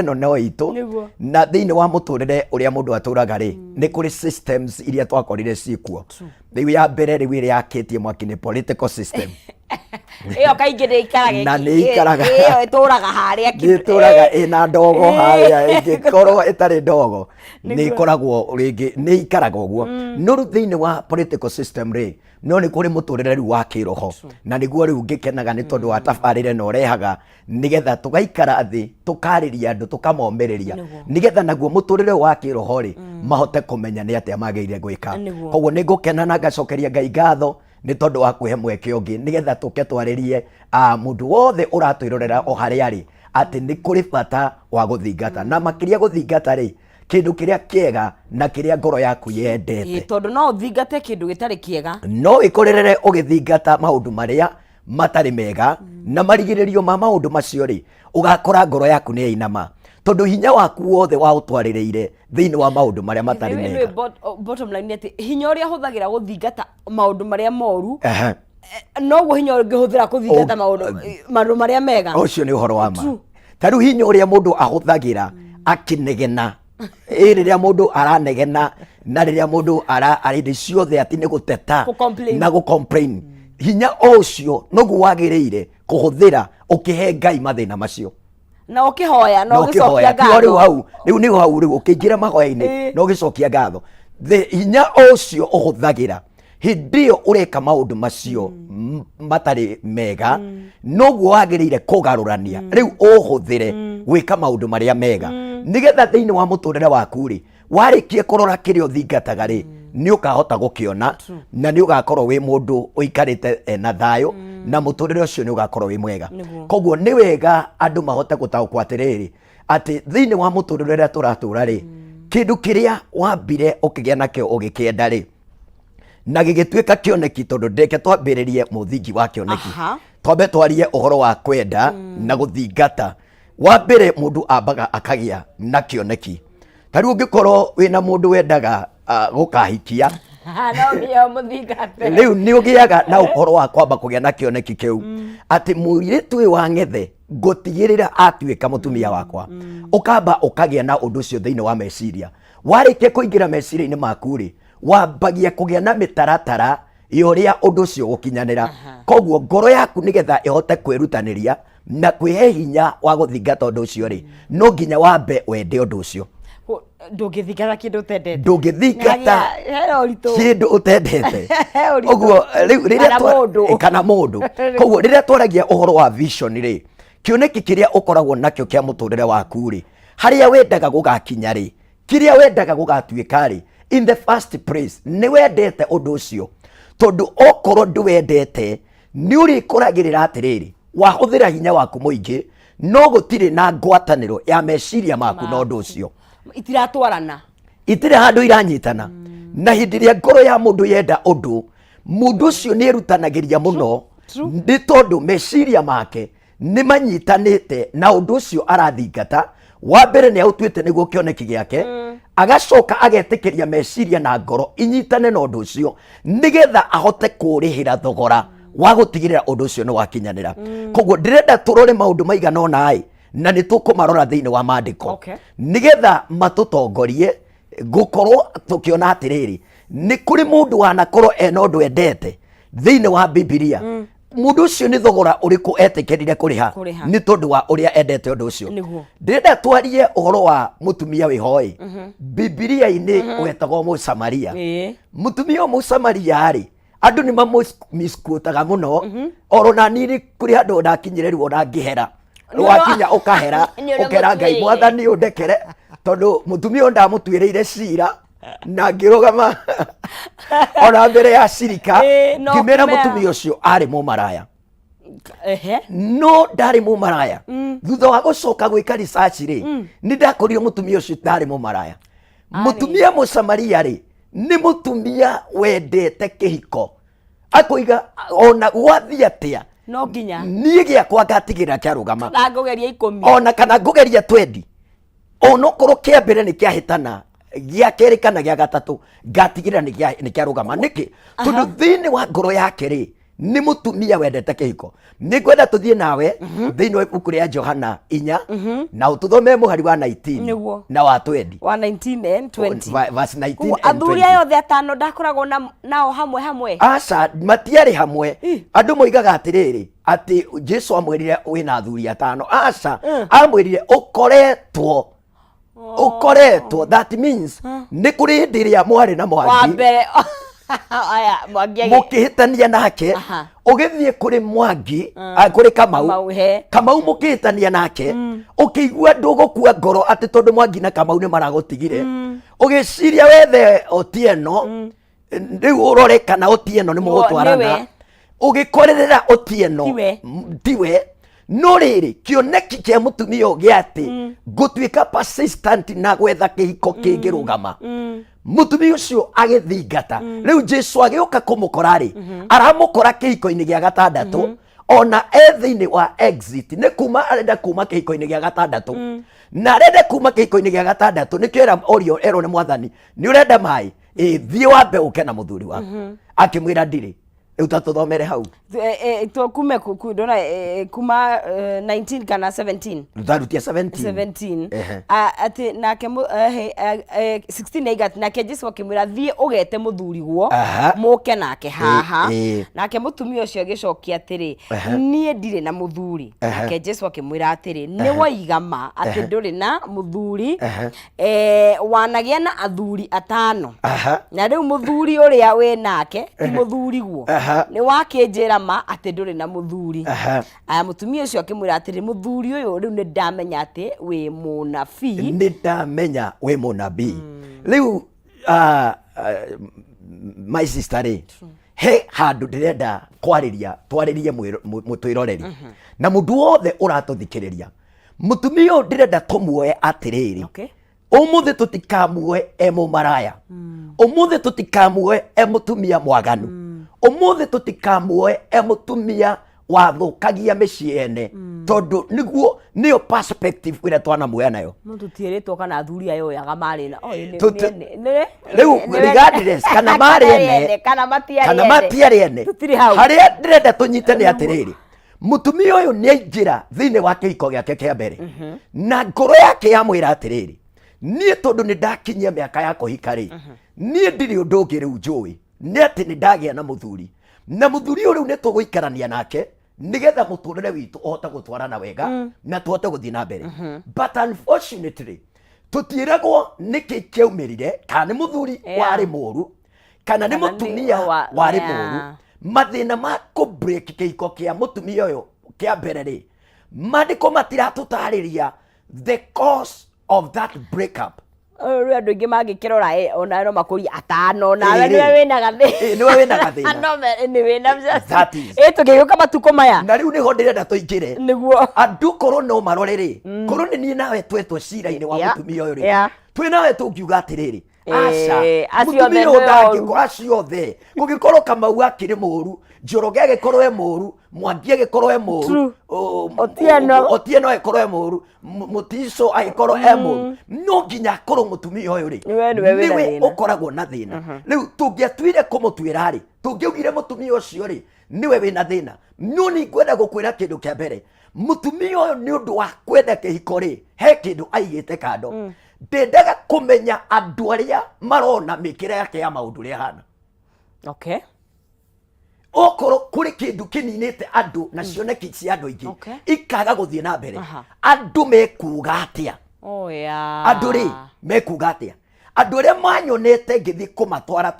no itu na thiini wa muturire uria mundu aturaga ri ni kuri systems iria twakorire cikuo riu ya mbere riu iria yakitie mwaki ni political system iyo kaingi ni ikaraga na ni ikaraga iyo ituraga haria ituraga ina ndogo haria ingikorwo itari ndogo ni ikoragwo ringi ni ikaraga uguo no riu thiini wa political system ri no ni kuri muturire riu wa kiroho na niguo riu ngikenaga ni tondu wa tabarire no rehaga nigetha tugaikara thi tukariria andu tukamomereria nigetha naguo muturire wa kiroho ri mahote kumenya ni atia magirire gwika koguo ni ngukena na ngacokeria Ngai ngatho ni tondu wa kuhe mweke ungi nigetha tuke twaririe mundu wothe uratwirorera o haria ri ati ni kuri bata wa guthingata na makiria guthingata ri kindu kiria kiega na kiria ngoro yaku yendete tondu no uthingate kindu gitari kiega no ikorerere ugithingata maundu maria matari mega na marigiririo ma maundu macio ri ugakora ngoro yaku ni inama tondu hinya waku wothe wa utwaririire thiini wa maundu maria matari mega bottom line ati hinya uria huthagira guthingata maundu maria moru no hinya ungihuthira kuthingata maundu maria mega ucio ni uhoro wa ma tariu hinya uria mundu ahuthagira akinegena riria mundu aranegena na riria mundu arindi ciothe ati ni guteta na gucomplain hinya ucio noguo wagiriire kuhuthira ukihe Ngai mathina macio na ukihoya no gicokia ngatho riu ni hau riu ukingira mahoya-ini no gicokia ngatho hinya ucio uhuthagira hindio ureka maundu macio matari mega noguo wagiriire kugarurania riu uhuthire gwika maundu maria mega nigetha thiini wa muturire waku ri warikie kurora kiria uthingataga ri ni ukahota gukiona na ni ugakorwo wi mundu uikarite na thayo na muturire ucio ni ugakorwo wi mwega koguo ni wega andu mahote gutaukwa atiriri ati thiini wa muturire uria turatura ri kindu kiria wambire ukigia nakio ugikienda ri na gigituika kioneki tondu ndeke twambiririe muthingi wa kioneki twambe twarie uhoro wa kwenda na guthingata wa mbere mundu ambaga akagia na kioneki tariu ungikorwo wina mundu wendaga gukahikia riu ni ugiaga na uhoro wa kwamba kugia na kioneki kiu ati muiritu uyu wa ngethe ngutigirira atuika mutumia wakwa ukamba ukagia na undu ucio thiini wa meciria warikie kuingira meciria-ini maku ri wambagia kugia na mitaratara yoria undu ucio gukinyanira koguo ngoro yaku nigetha ihote kwirutaniria na kwihe hinya wa guthingata undu ucio ri no nginya wambe wende undu ucio ndungithingata kindu utendete ndungithingata kindu utendete koguo riria kana mundu koguo riria twaragia uhoro wa vision ri kioneki kiria ukoragwo nakio kia muturire waku ri haria wendaga gugakinya ri kiria wendaga gugatuika ri in the first place ni wendete undu ucio tondu okorwo nduwendete ni urikuragirira atiriri wahuthira hinya waku muingi no gutire na ngwataniro ya meciria maku na undu ucio itiratwarana itire handu iranyitana na hindi ria ngoro ya mundu yenda undu mundu ucio ni erutanagiria muno ni tondu meciria make ni manyitanite na undu ucio arathingata wa mbere ni autuite niguo kioneki giake agacoka agetikiria meciria na ngoro inyitane na undu ucio nigetha ahote kurihira thogora wa gutigirira undu ucio ni wakinyanira koguo ndirenda turore maundu maigana ona na ni tukumarora thiini wa maandiko nigetha matutongorie gukorwo tukiona atiriri ni kuri mundu wanakorwo ena undu endete thiini wa Bibilia mundu ucio ni thogora uriku etikirire kuriha ni tondu wa uria endete undu ucio ndirenda twarie uhoro wa mutumia wihoi Bibilia-ini wetagwo Musamaria mutumia Musamaria ri andu ni misquotaga muno oro na nini kuri andu ndakinyire ruo na ngihera wakinya ukahera ukera Ngai mwathani undekere tondu mutumia ndamutwiriire cira na ngirugama ona mbere ya cirika ngimera mutumia ucio ari mumaraya no ndari mumaraya thutha wa gucoka gwika research ri ni ndakorire mutumia ucio ndari mumaraya mutumia Musamaria ri ni mutumia wendete kihiko akoiga ona gwathi atia no nginya nie giakwa ngatigira kiarugama na ngugeria 10 ona kana ngugeria 20 ono korwo kia mbere ni kiahitana gia keri kana gia gatatu ngatigira ni kiarugama niki tondu thiini wa ngoro yake ri nĩ mũtumia wendete kĩhiko. Nĩ ngwenda tũthiĩ nawe thĩinĩ wa ibuku rĩa Johana 4 na ũtũthomere mũhari wa 19 na wa 20. Wa 19 and 20. Verse 19 and 20. Athuri aya othe atano ndakoragwo nao hamwe. Aca matiarĩ hamwe. Andũ moigaga atĩrĩrĩ atĩ Jesu amwĩrire wĩna athuri atano. Aca amwĩrire ũkoretwo. That means nĩ kũrĩ hĩndĩ ĩrĩa mwarĩ na Mwangi wa mbere aya Mwangi mũkĩhĩtania nake ũgĩthiĩ kũrĩ Mwangi kũrĩ Kamau mũkĩhĩtania nake ũkĩigua ndũgũkua ngoro atĩ tondũ Mwangi na Kamau nĩ maragũtigire ũgĩciria wethe Otieno rĩu ũrore kana Otieno nĩ mũgũtwarana ũgĩkorerera Otieno tiwe. No rĩrĩ kĩoneki kĩa mũtumia ũgĩ atĩ ngũtuĩka persistent na gwetha kĩhiko kĩngĩrũgama. Mũtumia ũcio agĩthingata. Rĩu Jesu agĩũka kũmũkora rĩ aramũkora kĩhiko-inĩ gĩa gatandatũ ona thĩinĩ wa exit nĩ kuma arenda kuma kĩhiko-inĩ gĩa gatandatũ na arenda kuma kĩhiko-inĩ gĩa gatandatũ nĩkĩo erwo nĩ Mwathani nĩ ũrenda maĩ thiĩ wambe ũke na mũthuri waku. Akĩmwĩra ndirĩ. Rĩu ta tũthomere hau kume ndona kuma 19 kana 17 tharutia 17 ati nake 16 aigat nake Jesu akimwira thie ugete muthuriguo muke nake haha nake mutumia ucio agicokia atiri nie ndire na muthuri nake Jesu akimwira atiri ni waigama ati nduri na muthuri wanagia na athuri atano na riu muthuri uria we nake ti muthuriguo ni wakinjira ma ati nduri na muthuri. Aya mutumia ucio akimwira atiri muthuri uyu riu ni ndamenya ati wi munabii. Ni ndamenya wi munabii. Riu my sister he handu ndirenda twaririe mutwiroreri na mundu wothe uratuthikiriria. Mutumia uyu ndirenda tumuoye atiriri umuthi tutikamuoye mumaraya umuthi tutikamuoye mutumia mwaganu umuthi tutikamuoye mutumia wathukagia mĩciĩ ene tondu niguo niyo perspective ĩrĩa twanamuoya nayo. Tutiĩrĩtwo kana athuri ayo yaga marĩ na rĩu regardless kana marĩ ene kana matiarĩ ene harĩa ndĩrenda tũnyite nĩ atĩrĩrĩ mũtumia ũyũ nĩ aingĩra thĩinĩ wa kĩhiko gĩake kĩa mbere na ngoro yake yamwĩra atĩrĩrĩ niĩ tondũ nĩ ndakinyia mĩaka ya kũhika rĩ niĩ ndirĩ ũndũ ũngĩ rĩu njũĩ nĩ atĩ nĩ ndagĩa na mũthuri na mũthuri ũyũ rĩu nĩ tũgũikarania nake nigetha mũtũrĩre witũ ũhote gũtwarana wega na tũhote gũthiĩ na mbere. But unfortunately tũtiĩragwo nĩkĩ kĩaumĩrire kana nĩ mũthuri warĩ mũũru kana nĩ mũtumia warĩ mũũru. Mathĩna ma kũ-break kĩhiko kĩa mũtumia ũyũ kĩa mbere rĩ maandĩko matiratũtarĩria the cause of that breakup. Rĩu andũ aingĩ mangĩkĩrora ona no makũria atano nawe nĩwe wĩna gathĩna. Nĩwe wĩna gathĩna. No nĩ wĩna tũngĩgĩũka matukũ maya na rĩu nĩho ndĩrenda tũingĩre nĩguo andũ korwo no marore rĩ korwo nĩ niĩ nawe twetwo cira-inĩ wa mũtumia ũyũ rĩ twĩ nawe tũngiuga atĩrĩrĩ aca mũtumia ũyũ ndangĩkorwo acio othe gũgĩkorwo Kamau akĩrĩ mũũru Njoroge agĩkorwo e mũũru Mwangi agĩkorwo e mũũru Otieno agĩkorwo e mũũru Mutiso agĩkorwo e mũũru no nginya akorwo mũtumia ũyũ rĩ nĩwe ũkoragwo na thĩna. Rĩu tũngĩatuire kũmũtuĩra rĩ tũngĩaugire mũtumia ũcio rĩ niwe wĩna thĩna no nĩ ngwenda gũkwĩra kĩndũ kĩa mbere mũtumia ũyũ nĩ ũndũ wa kwenda kĩhiko rĩ he kĩndũ aigĩte kando. Ndendaga kũmenya andũ arĩa marona mĩkĩre yake ya maũndũ ũrĩa hana. Okorwo kũrĩ kĩndũ kĩninĩte andũ na cioneki cia andũ aingĩ ikaga gũthiĩ na mbere andũ mekuga atĩa andũ rĩ mekuga atĩa andũ arĩa manyonete ngĩthiĩ kũmatwara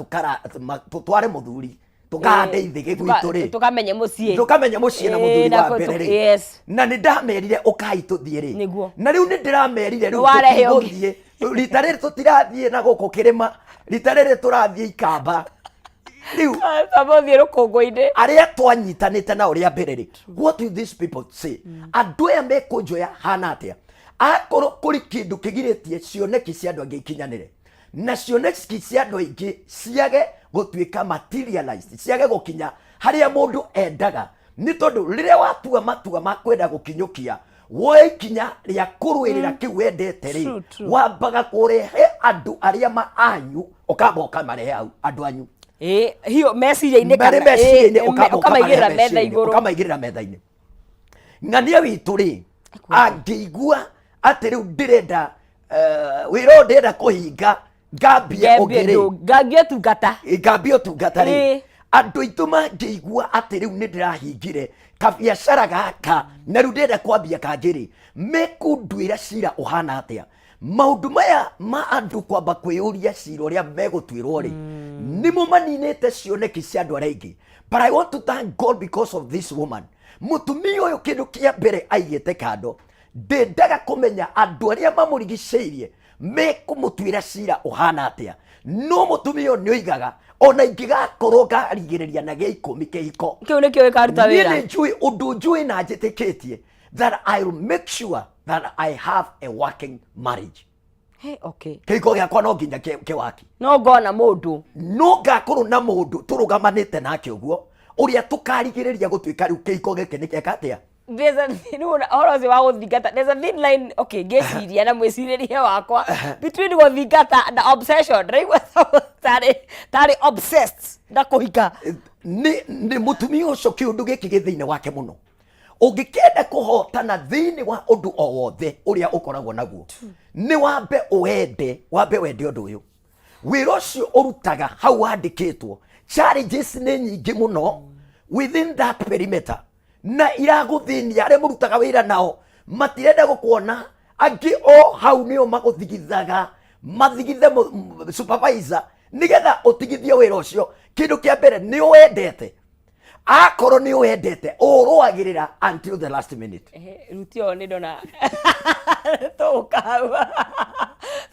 tũtware mũthuri tũkahande ithĩ gwitũ rĩ tũkamenye mũciĩ na mũthuri wa mbere rĩ na nĩ ndamerire ũkai tũthiĩ rĩ na rĩu nĩ ndĩramerire rĩu tũtigũthiĩ rita rĩrĩ tũtirathiĩ na gũkũ kĩrĩma rita rĩrĩ tũrathiĩ Ikamba rĩu tũthiĩ rũkũngũ-inĩ arĩa twanyitanĩte na ũrĩa mbere rĩ what will these people say andũ aya mekũnjoya hana atĩa akorwo kũrĩ kĩndũ kĩgirĩtie cioneki cia andũ angĩ ikinyanĩre na cioneki cia andũ aingĩ ciage gũtuĩka materialized ciage gũkinya harĩa mũndũ endaga nĩ tondũ rĩrĩa watua matua ma kwenda gũkinyũkia woe ikinya rĩa kũrũĩrĩra kĩu wendete rĩ wambaga kũrehe andũ arĩa anyu ũkamba ũkamarehe andũ anyu hiyo meciria-inĩ kana ukamaigirira metha-inĩ ng'ania witũ rĩ angĩigua atĩ rĩu ndĩrenda wĩra ndĩrenda kũhinga ngambia ũtungata rĩ andũ aitũ mangĩigua atĩ rĩu nĩ ndĩrahingire kabiacara gaka na rĩu ndĩrenda kwambia kangĩ rĩ mekũnduĩra cira ũhana atĩa maũndũ maya ma andũ kwamba kwĩyũria cira ũrĩa megũtuĩrwo rĩ nĩmo maninĩte cioneki cia andũ arĩa aingĩ. But I want to thank God because of this woman. Mũtumia ũyũ kĩndũ kĩa mbere aigĩte kando ndendaga kũmenya andũ arĩa mamũrigicĩirie mekũmũtuĩra cira ũhana atĩa no mũtumia ũyũ nĩoigaga ona ingĩgakorwo ngarigĩrĩria na gĩa ikũmi kĩhiko kĩu nĩkĩo gĩkaruta wĩra niĩ nĩnjũĩ ũndũ njũĩ na njĩtĩkĩtie that I will make sure that I have a working marriage. Kĩhiko gĩakwa no nginya kĩwaki no ngona mũndũ no ngakorwo na mũndũ tũrũgamanĩte nake ũguo ũrĩa tũkarigĩrĩria gũtuĩka rĩu kĩhiko gĩkĩ nĩkĩeka atĩa. There's a thin line ngĩciria na mwĩcirĩrie wakwa between gũthingata na obsession raigua tarĩ obsessed na kũhika nĩ mũtumia ũcio kĩũndũ gĩkĩ gĩ thĩinĩ wake mũno ũngĩkenda kũhotana thĩinĩ wa ũndũ o wothe ũrĩa ũkoragwo naguo nĩ wambe wende ũndũ ũyũ wĩra ũcio ũrutaga hau wandĩkĩtwo challenges nĩ nyingĩ mũno within that perimeter na iragũthĩnia arĩa mũrutaga wĩra nao matirenda gũkuona angĩ o hau nĩo magũthigithaga mathigithe supervisor nĩgetha ũtigithie wĩra ũcio kĩndũ kĩa mbere nĩ wendete akorwo nĩ wendete ũrũagĩrĩra until the last minute rutio nĩ ndona tũkawa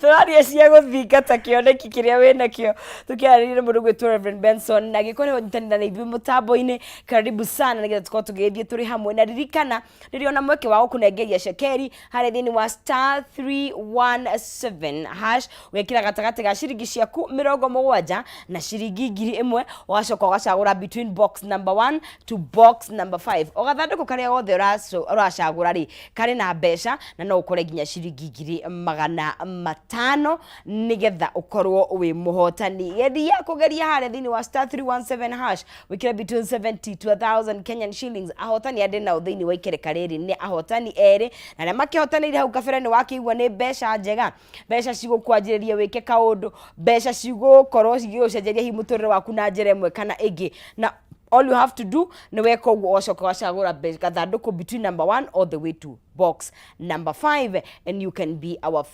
tũraria cia gũthingata kĩoneki kĩrĩa wĩnakĩo tũkĩarĩrĩire mũndũ gwĩtwo Reverend Benson na gĩkorwo nyitanĩra na ithuĩ mũtambo-inĩ karibu sana nĩgetha tũkorwo tũgĩthiĩ tũrĩ hamwe na ririkana rĩrĩa ona mweke wa gũkũnengeria cekeri harĩ thĩinĩ wa star 317 hash wekĩra gatagatĩ ga ciringi ciaku 70 na ciringi 1000 ũgacoka ũgacagũra between box number 1 to box number 5 ũgathandũkũ karĩa gothe ũracagũra rĩ karĩ na mbeca na no ũkore nginya ciringi 500 nĩgetha ũkorwo wĩ mũhotani gethi ya kũgeria harĩa thĩinĩ wa star 317 hash wĩkĩra between 70 to 1000 Kenyan shillings ahotani andĩ nao thĩinĩ wa ikereka rĩrĩ nĩ ahotani erĩ na arĩa makĩhotanĩire hau kabere nĩ wakĩigua nĩ mbeca njega mbeca cigũkwanjĩrĩria wĩke kaũndũ mbeca cigũkorwo cigĩgũcenjeria hihi mũtũrĩre waku na njĩra ĩmwe kana ĩngĩ na all you have to do nĩ weka ũguo ũgacoka wacagũra gathandũkũ between number 1 all the way to box number 5 and you can be our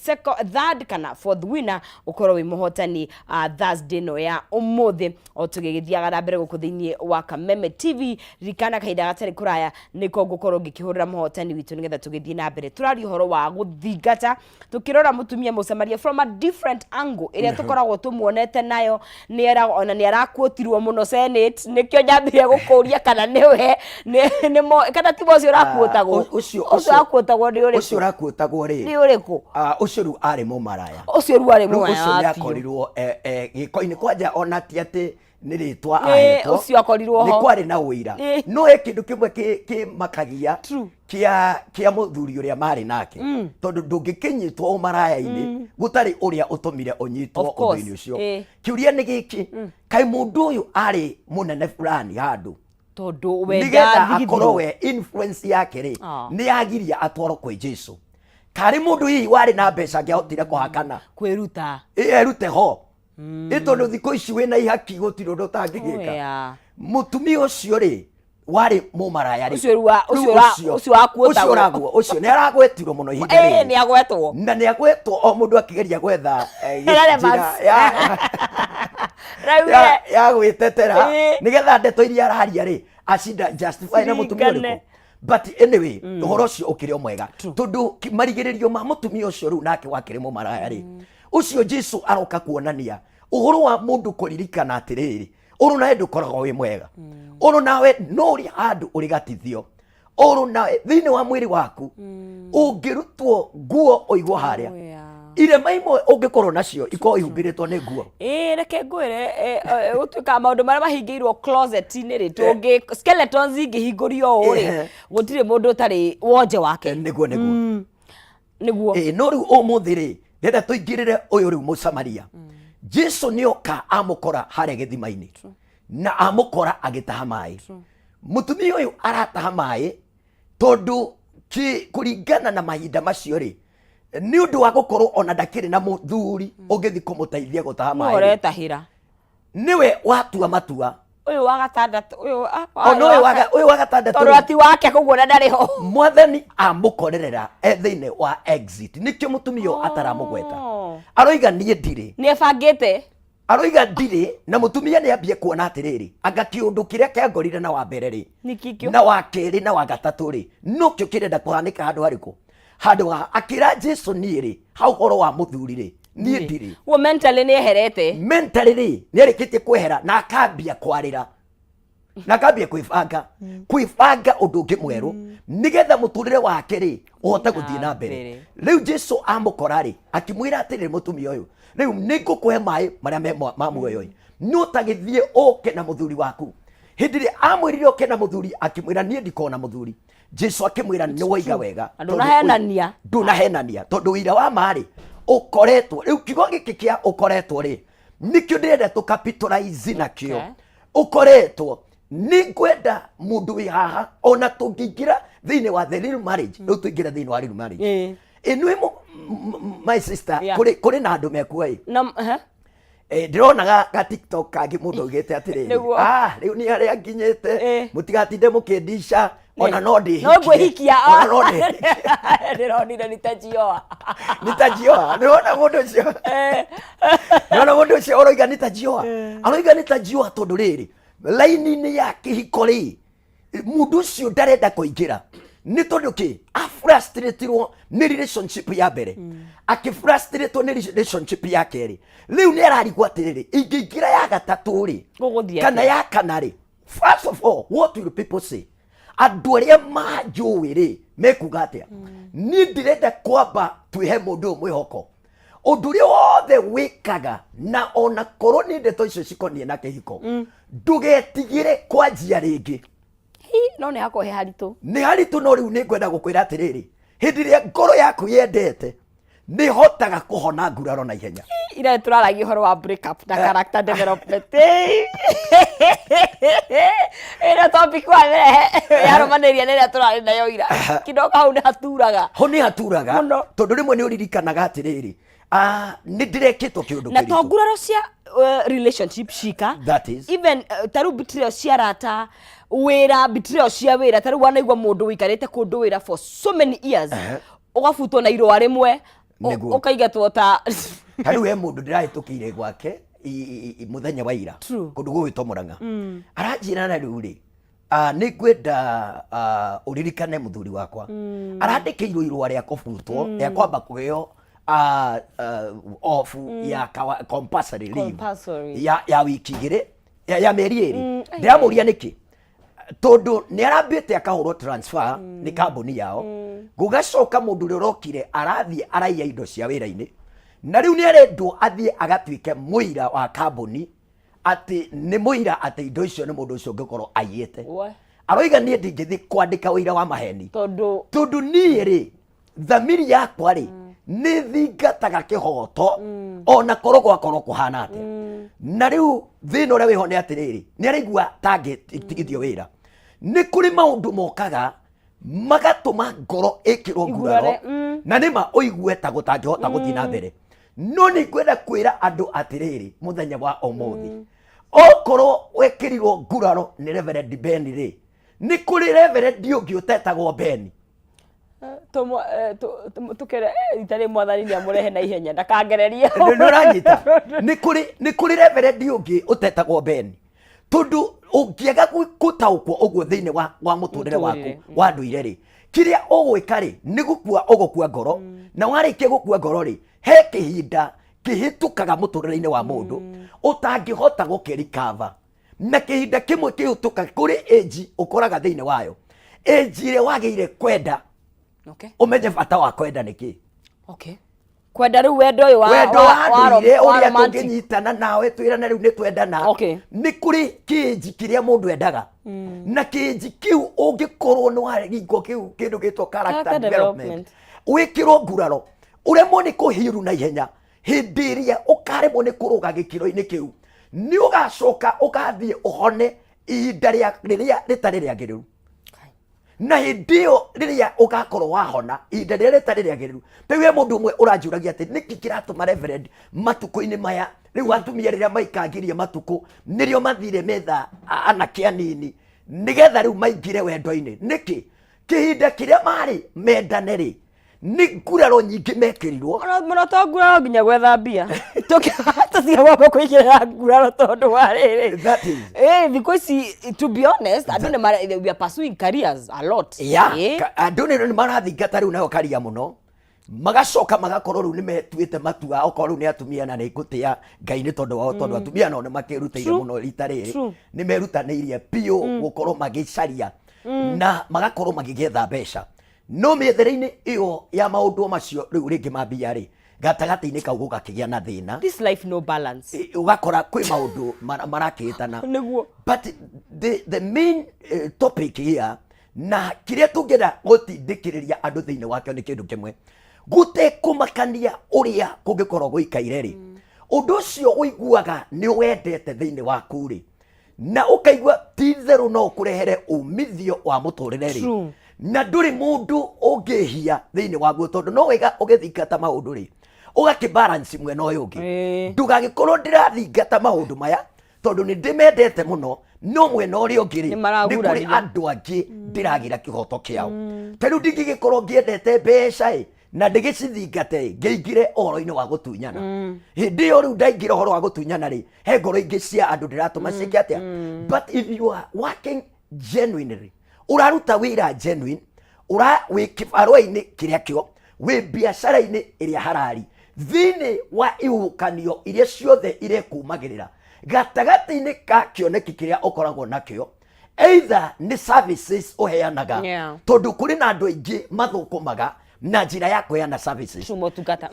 third kana fourth winner ukorwo wi muhotani Thursday no ya umuthi o tugigithiaga na mbere guku thiini wa Kameme TV rikana kahinda gatari kuraya niko ngukorwo ngikihurira muhotani witu nigetha tugithie na mbere turari horo wa guthingata tukirora mutumia mucamaria from a different angle iria tukoragwo tumuonete nayo niera ona niarakuotirwo muno Senate nikyo nyambire gukuria kana niwe nimo kana tibo cio rakuotagwo ucio akuotagwo ni uriku ucio rakuotagwo ri ni uriku ucio ru ari mumaraya ucio ru ari mumaraya ucio yakorirwo giko-ini kwanja ona ti ati ni ritwa ahetwo ucio akorirwo ho ni kwari na uira no ekindu kimwe ki makagia kia muthuri uria mari nake tondu ndungikinyitwo umaraya-ini gutari uria utumire unyitwo undu-ini ucio kiuria ni giki kai mundu uyu ari munene fulani handu tondu wenda akorwo we influence yake ri ni yagiria atwaro kwa Jesu kari mundu hihi wari na mbeca ngiahotire kuhakana kwiruta erute ho itondo thiko ici wina ihaki gutiro ndo tangigika mutumia ucio ri wari mumaraya ri ucio akuotagwo ucio ni aragwetirwo muno ihinda ri ni agwetwo na ni agwetwo o mundu akigeria gwetha ya gwitetera nigetha ndeto iria araria ri acinda justify na mutumia uriku but anyway uhoro ucio ukiri o mwega tondu marigiririo ma mutumia ucio ru nake wakiri mumaraya ri ucio Jesu aroka kuonania uhoro wa mundu kuririkana atiriri uru nawe ndukoragwo wi mwega uru nawe no uri handu uri gatithio uru nawe thiini wa mwiri waku ungirutwo nguo oigwo haria ire maimwe ungikorwo nacio iko ihumbiritwo ni nguo reke ngwire gutuika maundu maria mahingirwo closet-ini ri tungi skeletons ingihingũrio uri gutire mundu utari wonje wake niguo niguo no riu umuthi ri ndenda tuingirire uyu riu mucamaria Jesu nioka amukora hare githima-ini na amukora agitaha mai. Mutumia uyu arataha mai tondu kuringana na mahinda macio ri ni undu wa gukorwo ona ndakiri na muthuri ungithi kumuteithia gutaha mai. No retahira. Niwe watua matua. Uyu wa gatandatu uyu wa gatandatu tondu ati wake koguo na ndari ho. Mwathani amukorerera thiini wa exit nikio mutumia ataramugweta. Aroiga nie ndiri. Ni ebangite. Aroiga ndiri na mutumia ni ambie kuona atiriri anga kiundu kiria kiangorire na wa mbere ri na wa keri na wa gatatu ri no kio kirenda kuhanika handu hariku handu akira Jesu nie ri hau horo wa muthuri ri nie ndiri wo mentally ni eherete mentally ni arikitie kwehera na akambia kwarira na akambia kwibanga undu ungi mweru nigetha muturire wake ri uhote guthie na mbere. Riu Jesu amukora ri akimwira atiriri mutumia uyu riu nigukuhe mai maria me mamuoyo no tagithie oke na muthuri waku. Hindiri amwirire oke na muthuri akimwira nie ndikona muthuri. Jesu akimwira ni waiga wega ndunahenania tondu wira wa mari ukoretwo riu kigo giki kia ukoretwo ri nikio ndirenda tu capitalize nakio ukoretwo ni ngwenda mundu wi haha ona tungingira thiini wa the real marriage riu tuingira thiini wa real marriage inwe my sister kuri na andu mekuai ndironaga ga TikTok kangi mundu ugite atiriri riu ni aria nginyite mutigatinde mukindisha ona no ndi no ngwihikia ndironire nitajioa ndirona mundu ucio ndirona mundu ucio oroiga nitajioa aroiga nitajioa tondu riri laini-ini ya kihiko ri mundu ucio ndarenda kuingira ni tondu ki afrustratirwo ni relationship ya mbere akifrustratirwo ni relationship ya keri riu ni ararigwo atiriri ingiingira ya gatatu ri kana ya kana ri. First of all, what will people say? Andu aria manjui ri mekuga atia ni ndirenda kwamba twihe mundu mwihoko undu ria wothe wikaga na ona korwo ni ndeto icio cikonie na kihiko ndugetigire kwanjia ringi. No ni hako he haritu no riu ni ngwenda gukwira atiriri hindi ria ngoro yaku yendete ni hotaga kuhona nguraro na ihenya. Ira turaragi horo wa break up na character development ira topic wa yaromaneria nira turari nayo ira kidoka hau ni haturaga tondu rimwe ni uririkanaga atiriri ni ndirekitwo kiundu kiritu na to nguraro cia relationship shika that is even taru betrayal cia rata wira betrayal cia wira taru wanaigwa mundu wikarite kundu wira for so many years ugafutwo na irwa rimwe ukaigatwo ta taru he mundu ndirahitukiire gwake muthenya wa ira kundu gwitwo Murang'a aranjira na riu ri ni ngwenda uririkane muthuri wakwa arandikiirwo irwa ria kubutwo ya kwamba kuheo off ya compulsory leave ya wiki igiri ya meri iri ndiramuria niki tondu ni arambite akahurwo transfer ni kambuni yao gugacoka mundu rirokire arathie araiya indo cia wira-ini na riu ni arendwo athie agatuike muira wa kambuni ati ni muira ati indo icio ni mundu ucio ngikorwo aiyite aroiga nie ndingithi kwandika wira wa maheni tondu nie ri thamiri yakwa ri ni thingataga kihoto ona korwo gwakorwo kuhana atia na riu thina uria wiho ni atiriri ni araigua tigithio wira ni kuri maundu mokaga magatuma ngoro ikirwo nguraro na nima uigue ta gutangihota guthii na mbere no ni ngwenda kwira andu atiriri muthenya wa umuthi okorwo wekirirwo nguraro ni Reverend Ben ri ni kuri Reverend ungi utetagwo Ben tukere itari mwathani ni amurehe na ihenya ndakangereria nuranyita ni kuri Reverend ungi utetagwo Ben tondu ungiega gutaukwo uguo thiini wa muturire waku wa nduire ri kiria ugwika ri ni gukua ugukua ngoro na warikia gukua ngoro ri he kihinda kihitukaga muturire-ini wa mundu utangihota gukirikava na kihinda kimwe kihituka kuri age ukoraga thiini wayo age ire wageire kwenda umenye bata wa kwenda niki kwenda riu wendo uyu wa romantic tunginyitana nawe twirana riu ni twendana ni kuri kinji kiria mundu endaga na kinji kiu ungikorwo ni waringo kiu kindu gitwo character development wikirwo nguraro uremwo ni kuhiru na ihenya hindi iria ukaremwo ni kuruga gikiro-ini kiu ni ugacoka ugathie uhone ihinda riria ritari riagiriru na hindi iyo riria ugakorwo wahona ihinda riria ritari riagiriru pewe mundu umwe uranjuragia ati niki kiratuma reverend matuko-ini maya riu atumia riria maikangirie matuko nirio mathire metha anake anini nigetha riu maingire wendo-ini niki kihinda kiria mari mendane ri ni nguraro nyingi mekirirwo muno to nguraro nginya gwetha mbia tukiatiga gwako kuigirira nguraro tondu wa riri thiku ici to be honest andu ni we are pursuing careers a lot andu ni marathingata riu nayo karia muno magacoka magakorwo riu nimetuite matua okorwo riu ni atumia na ni ngutia Ngai ni tondu wao tondu atumia no ni makirutaire muno rita riri ni merutaneirie piu gukorwo magicaria na magakorwo magigetha mbeca no miethere-ini iyo ya maundu macio riu ringi mambia ri gatagati-ini kau gugakigia na thina this life no balance ugakora kwi maundu marakitana niguo but the main topic here na kiria tungenda gutindikiriria andu thiini wakio ni kindu kimwe gutekumakania uria kungikorwo guikaire ri undu ucio uiguaga ni wendete thiini waku ri na ukaigua titheru no kurehere umithio wa muturire ri na nduri mundu ungihia thiini waguo tondu no wega ugithingata maundu ri ugakibalance mwena uyu ungi ndugagikorwo ndirathingata maundu maya tondu ni ndimendete muno no mwena uria ungi ri ni kuri andu angi ndiragira kihoto kiao tariu ndingigikorwo ngiendete mbeca na ndigicithingate ngiingire uhoro-ini wa gutunyana hindi iyo riu ndaingira uhoro wa gutunyana ri he ngoro ingi cia andu ndiratuma ciike atia but if you are working genuinely uraruta wira genuine wi kibarua-ini kiria kio wi biacara-ini iria harari thiini wa ihukanio iria ciothe irekumagirira gatagati-ini ka kioneki kiria ukoragwo nakio either ni services uheanaga tondu kuri na andu aingi mathukumaga na njira ya kuheana services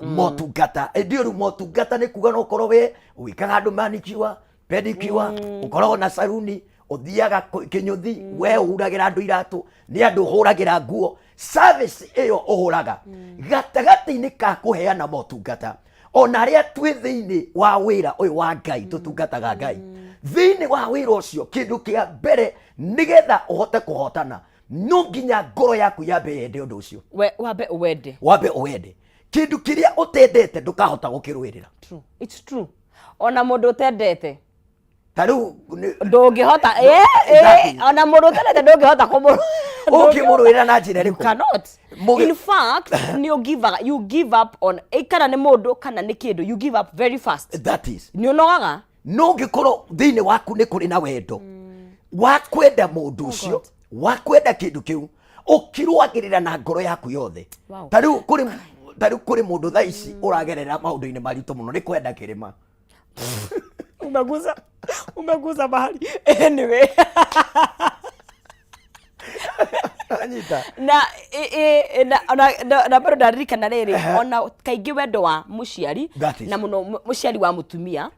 motungata ndio riu motungata ni kuga no korwo we wikaga andu manicure pedicure ukoragwo na saruni uthiaga kinyuthi we uhuragira andu iratu ni andu uhuragira nguo service iyo uhuraga gatagati-ini ka kuheana motungata ona aria twi thiini wa wira uyu wa Ngai tutungataga Ngai thiini wa wira ucio kindu kia mbere nigetha uhote kuhotana no nginya ngoro yaku yambe yende undu ucio wambe uwende kindu kiria utendete ndukahota gukirwirira it's true ona mundu utendete tariu ndungihota ona mundu utendete ndungihota ukimurwira na njira riku cannot in fact you give up on kana ni mundu kana ni kindu you give up very fast that is ni unogaga no ngikorwo thiini waku ni kuri na wendo wa kwenda mundu ucio wa kwenda kindu kiu ukirwagirira na ngoro yaku yothe tariu kuri mundu thaici uragerera maundu-ini maritu muno ni kwenda kirima umeguza bahari anyway anyita na bado ndaririkana riri ona kaingi wendo wa muciari na muno muciari wa mutumia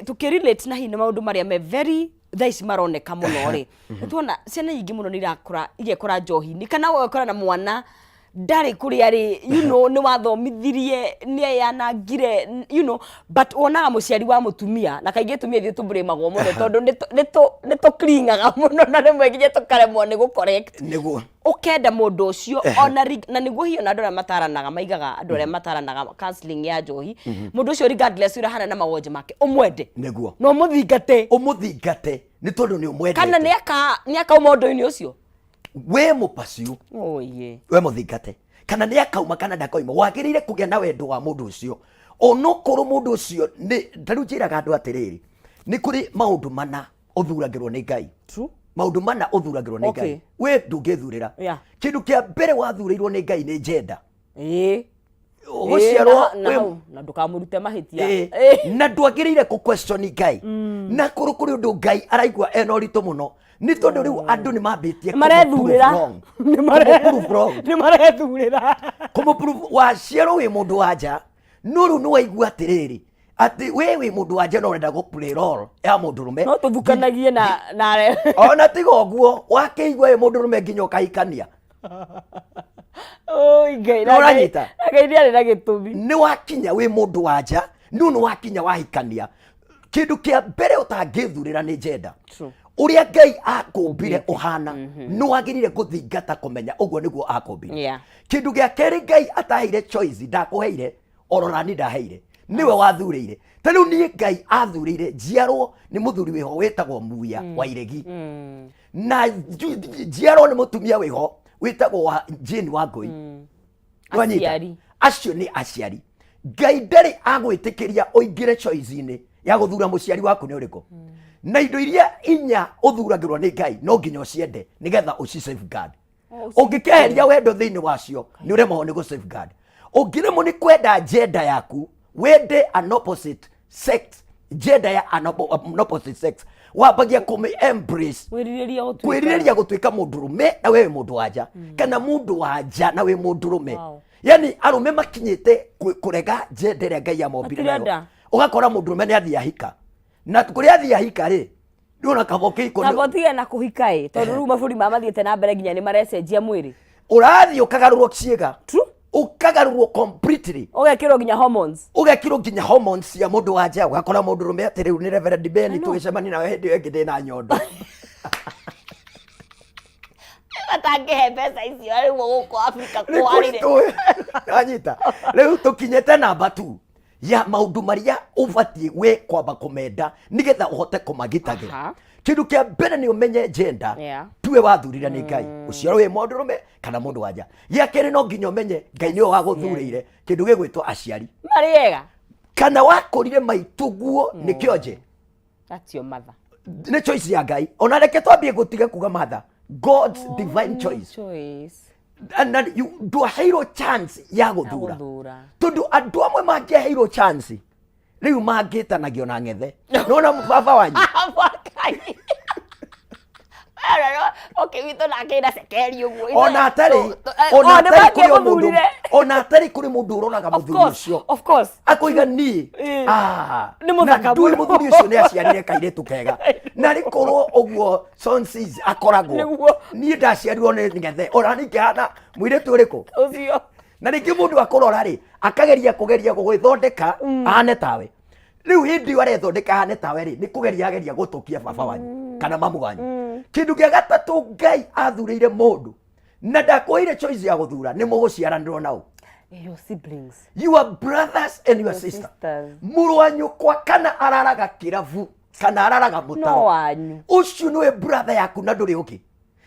tukirelate na hini maundu maria me very thaici maroneka muno ri tuona ciana nyingi muno ni irakura igekora njohi-ini kana ugekora na mwana ndari kuria ri ni wathomithirie ni yanangire but wonaga muciari wa mutumia na kaingi tumia thio tuburimagwo muno tondu ni tukringaga muno na rimwe nginya tukaremwo ni gucorrect niguo ukenda mundu ucio ona na niguo hiyo na andu aria mataranaga maigaga andu aria mataranaga counseling ya njohi mundu ucio regardless ura hana na magonje make umwende niguo no umuthingate ni tondu ni umwende kana ni aka umundu-ini ucio we mupasiu we muthingate kana ni akauma kana ndakoima wagirire kugia na wendo wa mundu ucio onokorwo mundu ucio ni tariu njiraga andu atiriri ni kuri maundu mana uthuragirwo ni Ngai maundu mana uthuragirwo ni Ngai we ndungithurira kindu kia mbere wathurirwo ni Ngai ni njenda guciarwo na ndukamurute mahitia na ndwagirire ku question Ngai na kuri undu Ngai araigua ena uritu muno ni tondu riu andu ni mambitie marethurira kumuprove waciarwo wi mundu wanja no riu ni waigua atiriri ati we wi mundu wanja no urenda gu play role ya mundu rume no tuthukanagie na ona tiga uguo wakeigua wi mundu rume nginya ukahikania oi ngai na Uranyita ngai ndiarĩ na gĩtũmi nĩ wakinya wĩ mũndũ wa nja nĩ nĩ wakinya wahikania kĩndũ kĩa mbere ũtangĩthurĩra nĩ gender ũrĩa Ngai akũmbire ũhana nĩ wagĩrĩire gũthingata kũmenya ũguo nĩguo akũmbire kĩndũ gĩa kerĩ Ngai ataheire choice ndakũheire ororani ndaheire niwe wathurĩire ta rĩu niĩ Ngai athurĩire njiarwo nĩ mũthuri wĩho wĩtagwo Muya wa Iregi na njiarwo nĩ mũtumia wĩho wĩtagwo wa Jane Wangui acio nĩ aciari Ngai ndarĩ agwĩtĩkĩria ũingĩre choice-inĩ ya gũthura mũciari waku nĩ ũrĩkũ na indo iria inya ũthuragĩrwo nĩ Ngai no nginya ũciende nĩgetha ũci safeguard ũngĩkeheria wendo thĩinĩ wacio nĩ ũremwo nĩ gũ safeguard ũngĩremwo nĩ kwenda gender yaku wende an opposite sex gender ya an opposite sex wambagia kũmĩ embrace kwĩrirĩria gũtuĩka mũndũrũme na wewe mũndũ wa nja kana mũndũ wa nja na we mũndũrũme yani arũme makinyĩte kũrega gender ĩrĩa Ngai amombire nayo ũgakora mũndũrũme nĩ athiĩ ahika na kũrĩa athiĩ ahika rĩ ndĩrona kaboke iko kabotige na kũhika tondũ rĩu mabũrũri mathiĩte na mbere nginya nĩ marecenjia mwĩrĩ ũrathiĩ ũkagarũrwo ciĩga ukagarurwo completely ugekirwo nginya hormones cia mundu wa nja ugakora mundu rume ati riu ni Reverend Ben tugicemani nawe hindi yo ngide na nyondo atangehe mbeca icio riu guku Africa kwarire anyita riu tukinyete namba 2 ya maundu maria ubatie we kwamba kumenda nigetha uhote kumagitagira kindu kia mbere ni umenye gender tuwe wathurira ni Ngai uciaro we mundu rume kana mundu wa nja ya kere no nginya umenye Ngai niwe waguthurire kindu gigwitwa aciari mariega kana wakorire maituguo ni kionje that's your mother ni choice ya Ngai ona reke twambie gutiga kuga mother God's divine choice and then you do a hero chance ya guthura tondu andu amwe mangĩheirwo chance riu mangĩtanagio na ng'ethe nona baba wanyu okay wito na kenda sekeri uguo ona atari kuri mundu uronaga muthuri ucio of course akoiga ni ni muthaka muthuri ucio ni aciarire kairetu kega na rikorwo uguo sonsis akoragwo ni ndaciarirwo ni ng'ethe ora ni kihana muiretu uriku ucio na ringi mundu akorora ri akageria gwithondeka ahane tawe riu hindi arethondeka ahane tawe ri ni kugeria gutukia baba wanyu kana mamu wanyu kindu kia gatatu Ngai athurĩire mundu na ndakwĩire choice ya guthura ni mũgũciaranĩrwo nao your siblings your brothers and your sisters mũrũ wa nyũkwa kana araraga kĩrabu kana araraga mũtaro ũcio nĩwe brother yaku na ndũrĩ ũngĩ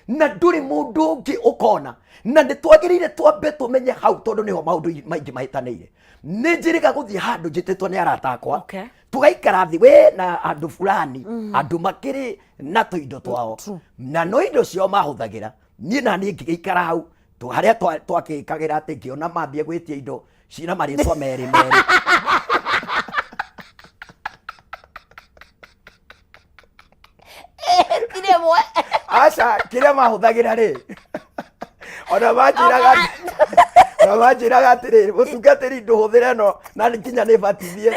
na ndũrĩ mũndũ ũngĩ ũkona na nĩ twagĩrĩire twambe tũmenye hau tondũ nĩho maũndũ maingĩ mahĩtanĩire nĩ njĩrĩga gũthiĩ handũ njĩtĩtwo nĩ arata akwa tugaikara thĩ we na andũ fulani andũ makĩrĩ na tũindo twao na no indo cio mahũthagĩra niĩ na niĩ ngĩgĩikara hau harĩa twakĩkagira atĩ ngĩona mambia gwĩtia indo cina marĩtwa merĩ aca kĩrĩa mahũthagĩra rĩ ona manjĩraga atĩrĩrĩ mũtungatĩri ndũhũthĩre no na nginya nĩ batithie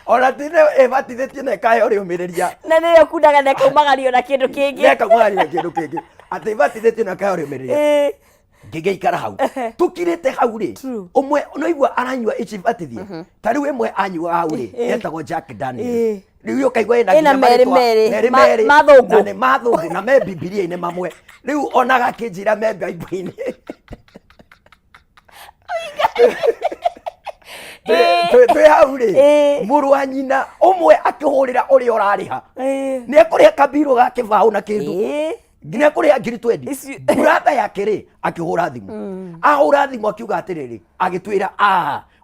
ona tine ebatithĩtie na ĩkaheo rĩũmĩrĩria na nĩyo kundaga na kaumagario na kĩndũ kĩngĩ atĩ ebatithĩtie na ĩkaheo rĩũmĩrĩria ngĩgĩikara hau tukirĩte hau rĩ ũmwe noigua aranyua ibatithie ta rĩu ĩmwe anyuaga hau rĩ etagwo Jack Daniel rĩu ũkaigua ĩna merĩ na nĩ mathũngũ na me Bibilia-inĩ mamwe rĩu ona gakĩnjĩra me Bible-inĩ twĩ hau rĩ mũrũ wa nyina ũmwe akĩhũrĩra ũrĩa ũrarĩha nĩ ekũrĩha kabirũ ga kĩbaũ na kĩndũ nginya kũrĩha ngiri 20 brother yake rĩ akĩhũra thimũ ahũra thimũ akiuga atĩrĩrĩ agĩtwĩra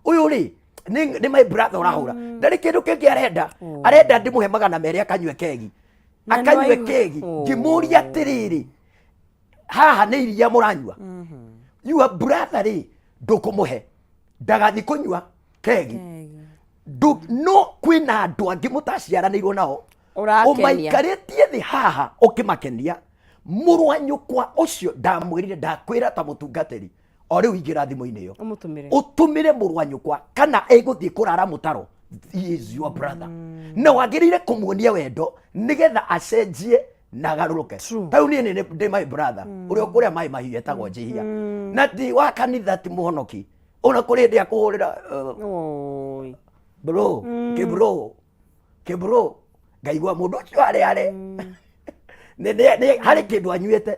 ũyũ rĩ nĩ my brother ũrahũra ndarĩ kĩndũ kĩngĩ arenda ndĩmũhe magana merĩ akanyue kegi ngĩmũria atĩrĩrĩ haha nĩ iria mũranyua your brother rĩ ndũkũmũhe ndagathiĩ kũnyua kegi no kwĩna andũ angĩ mũtaciaranĩirwo nao ũmaikarĩtie thĩ haha ũkĩmakenia mũrũ wa nyũkwa ũcio ndamwĩrire ndakwĩra ta mũtungatĩri o rĩu ingĩra thimũ-inĩ ĩyo ũtũmĩre mũrũ wa nyũkwa kana egũthiĩ kũrara mũtaro he is your brother na wagĩrĩire kũmuonia wendo nĩgetha acenjie na garuruke tau ni ndi my brother uri okuria mai mahiu etagwo njihia na ndi wa kanitha ti muhonoki ona kuri ndi akuhurira bro kibro ngaigua mundu ucio are ne hari kindu anyuite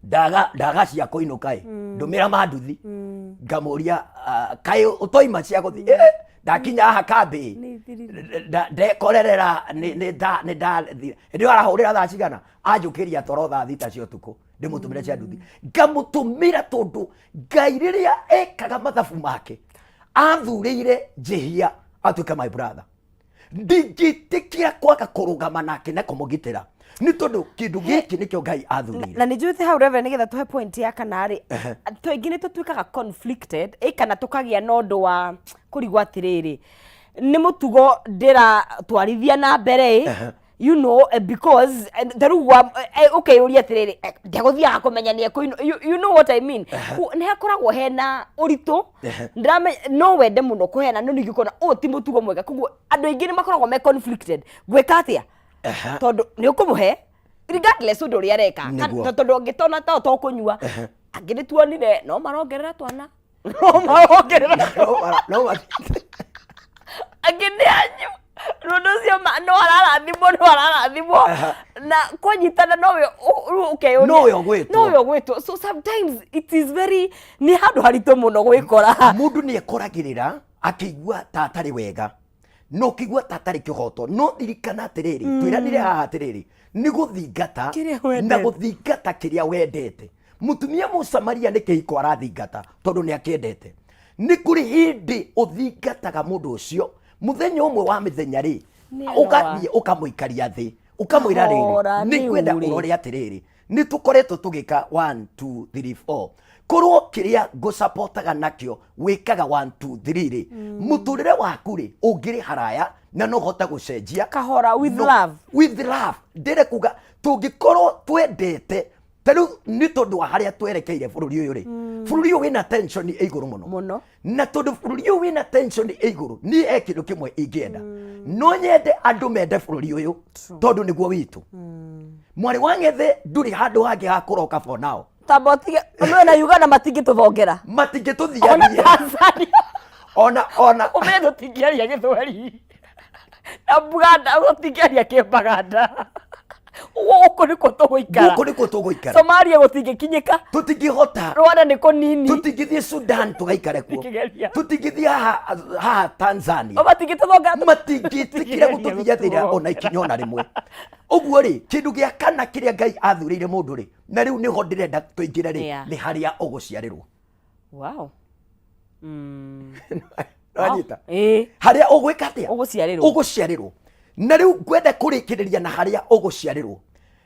ndaga cia kuinuka ndumira manduthi ngamuria kai utoima cia guthi ndakinya haha kambi ndekorerera ndio arahurira thaa cigana anjukiria toro thaa thita cia utuku ndimutumire cia nduthi ngamutumira tondu Ngai riria ekaga mathabu make athurire Njihia atuike my brother ndingitikia kwaga kurugama nake na kumugitira ni tondu kindu giki nikio Ngai athurire na ni juthi how reverend nigetha tuhe point ya kanari twengi ni tutwikaga conflicted kana tukagia nondu wa kurigwa atiriri ni mutugo ndira twarithia na mbere you know because darugwa okay uri atiriri ndiaguthia kumenya ni you know what I mean ni hakoragwo hena urito ndrame no wende muno kuhena no nigikona ti mutugo mwega kuguo andu aingi ni makoragwo me conflicted gwika atia tondu ni ukumuhe regardless undu uri areka tondu ngitona ta to kunyua angini tuonire no marongerera twana no angini anyu Rudosia no ararathimo na konyitana nowe okay no gwito so sometimes it is very ni handu harito muno gwikora mundu ni ekoragirira akigua tatari wega no kigua tatari kihoto no dirikana atiriri twiranire haha atiriri ni guthingata na guthingata kiria wendete mutumia Musamaria ni kihiko arathingata tondu ni akendete ni kuri hindi uthingataga mundu ucio muthenya umwe wa mithenya ri ugathie ukamuikaria thi ukamwira riri ni kwenda urore atiriri ni tukoretwo tugika 1 2 3 4 korwo kiria go supportaga nakio wikaga 1 2 3 ri muturire waku ri ungiri haraya na no hota gucenjia kahora with love ndire kuga tungikorwo twendete telu ni tondu wa haria twerekeire bururi uyu ri bururi uyu wina tension iguru muno na tondu bururi uyu wina tension iguru ni ekindu kimwe ingienda no nyende andu mende bururi uyu tondu niguo witu mwari wa Ngethe nduri handu hangi ha kuroka for now tabotige no na Uganda matingituthongera matingituthiania ona umedo tingiaria githweri na Buganda utingiaria kibaganda uko niko tuguikara Somalia gutingikinyika tutingihota Rwanda niko nini tutingithie Sudan tugaikare kuo tutingithie ha Tanzania matingitikire gututhiathira ona ikinyona rimwe uguo ri kindu gia kana kiria Ngai athurire mundu ri na riu niho ndirenda tuingire ri ni haria uguciarirwo wow Ranyita haria ugwika atia uguciarirwo na riu ngwenda kurikiriria na haria uguciarirwo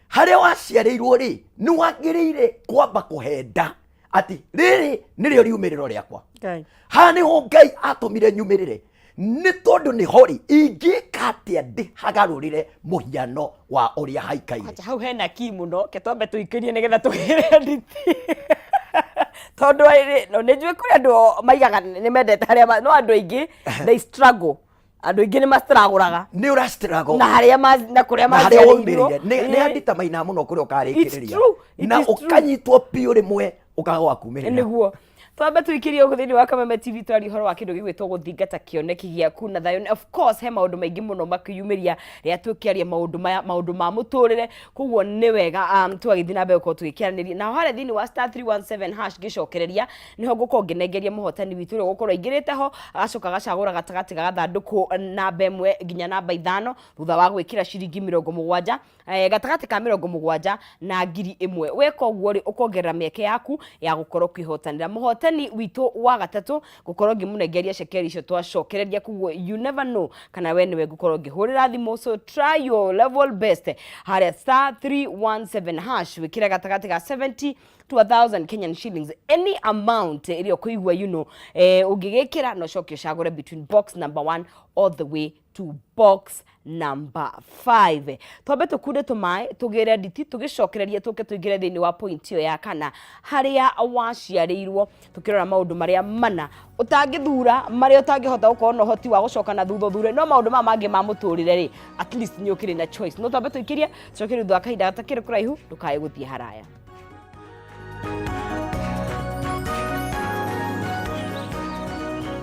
haria waciarirwo ri ni wagiriire kwamba kuhenda ati riri nirio riumiriro riakwa ha niho Ngai atumire nyumirire ni tondu ni hori ingika atia ndi hagarurire muhiano wa uria haikaire acha hau hena ki muno ketombe tuikirie nigetha tugire nditi tondu no nejwe kuri andu maigaga ni mendete haria no andu aingi they struggle andu aingi ni mastraguraga ni ura struggle na haria na kuria maciarirwo ni andita maina muno kuri ukarikiriria na ukanyitwo piu rimwe ukagwa kumirira niguo twambe tuikirie uguthini wa Kameme TV twari horo wa kindu gigwitwo guthingata kioneki giaku na thayo of course he maundu maingi muno makiyumiria ria tukiaria maundu ma muturire kuguo ni wega twagithina be ko tuikiaraniria na hare thini wa *317# gicokereria niho guko ngenegeria muhotani witu ri gukorwo ingirite ho agacoka gacagura gatagati ga gathanduku namba 1 nginya namba 5 thutha wa gwikira ciringi 70 gatagati ka 70 na 1000 weka uguo ri ukongerera mieke yaku ya gukorwo kwihotanira muhotani witu wa gatatu gukorwo ngimunegeria cekeri icio twacokereria kuguo you never know kana we niwe gukorwo ngihurira thimo so try your level best haria *317# wikira gatagati ga 70 to 1000 Kenyan shillings any amount iliyo kuigwa ungigikira no cokio cagure between box number 1 all the way to box number 5. Twambe tukunde tumae tugire nditi tugicokererie tuke tuingire thini wa point iyo ya kana haria waciarirwo tukirora maundu maria mana utangithura maria utangihota gukorwo no hoti wa gucoka na thutha thure no maundu mangi ma muturire ri at least ni ukiri na choice no twambe tuikirie cokerie thutha kahinda gatakire kuraihu ndukae guthie haraya.